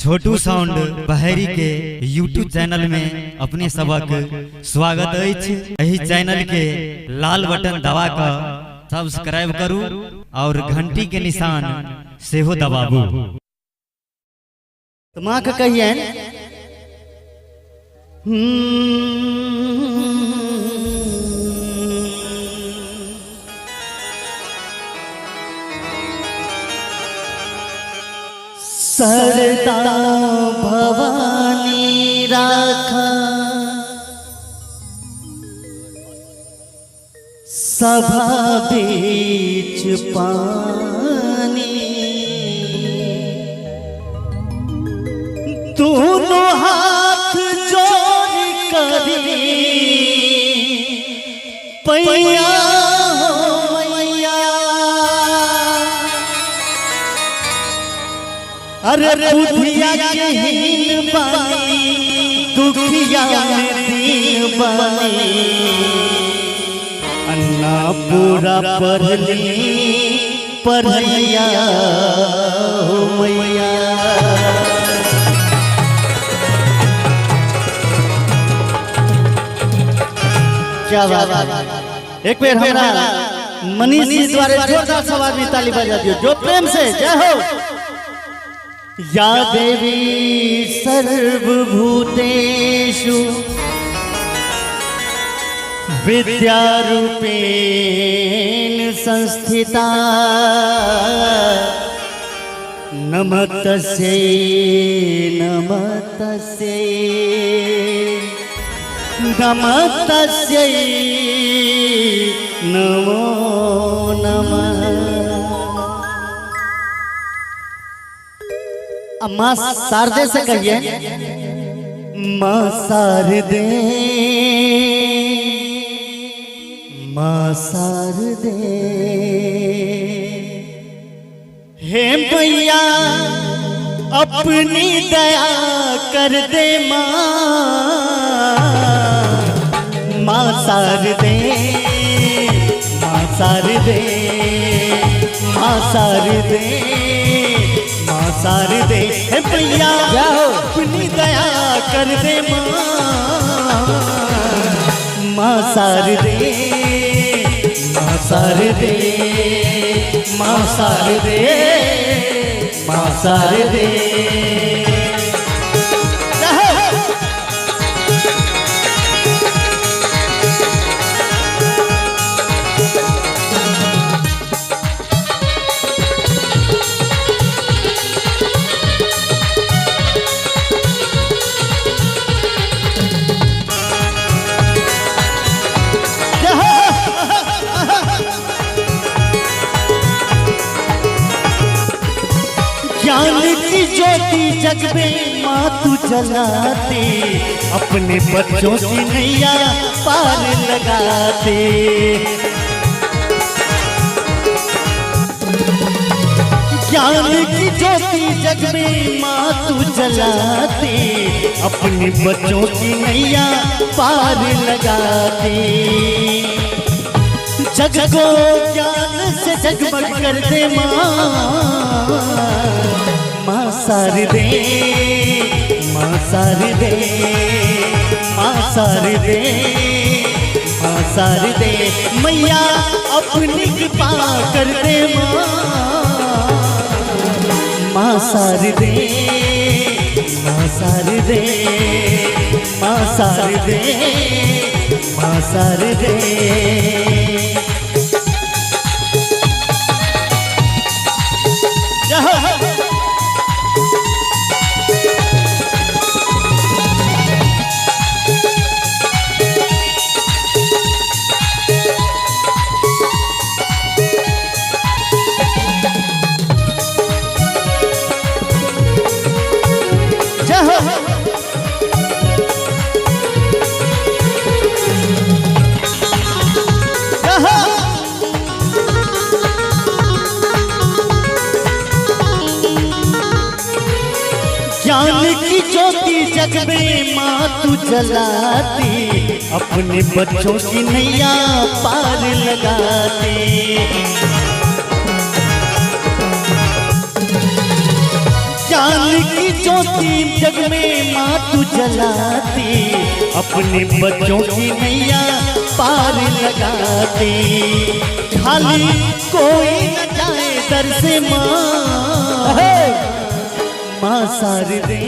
छोटू sound बहरी के YouTube channel में अपने सबक स्वागत अछि। यही चैनल के लाल बटन दबा कर सब्सक्राइब करू और घंटी के निशान सेहो दबाबू। तो माँ का कहिए सरदा भवानी राखा सभा बीच पानी, दोनों हाथ जोड़ करी पैया हो मैया। अरे बुधिया के हीन बानी, दुखिया में दीन बानी, अन्ना पूरा पढ़ली पढ़ैया हो मैया। क्या बात। एक बार हमारा मनीष जी द्वारा जोरदार से आवाज में ताली बजा दियो, जो प्रेम से जय हो। या देवी सर्वभूतेषु विद्यारूपेण संस्थिता, नमस्तस्यै नमस्तस्यै नमस्तस्यै नमो नमः। माँ शारदे से कहिए, माँ शारदे माँ शारदे, हे मैया अपनी दया कर दे माँ। माँ शारदे माँ शारदे माँ शारदे माँ शारदे, हे मैया अपनी दया कर दे माँ। माँ शारदे माँ शारदे माँ शारदे माँ शारदे। ज्ञान की ज्योति जग में माँ तू जलाते, अपने बच्चों की नैया पार लगाते। ज्ञान की ज्योति जग में माँ तू जलाते, अपने बच्चों की नैया पार लगाते। जग को ज्ञान से जगमग कर दे माँ। माँ शारदे माँ शारदे माँ शारदे माँ शारदे, मैया अपनी कृपा कर दे माँ। माँ शारदे माँ शारदे माँ शारदे माँ शारदे। ज्ञान की ज्योति जग में माँ तू जलाती, अपने बच्चों की नैया पार लगाती। ज्ञान की ज्योति जग में माँ तू जलाती, अपने बच्चों की नैया पार लगाती। खाली कोई न जाए दर से माँ, माँ शारदे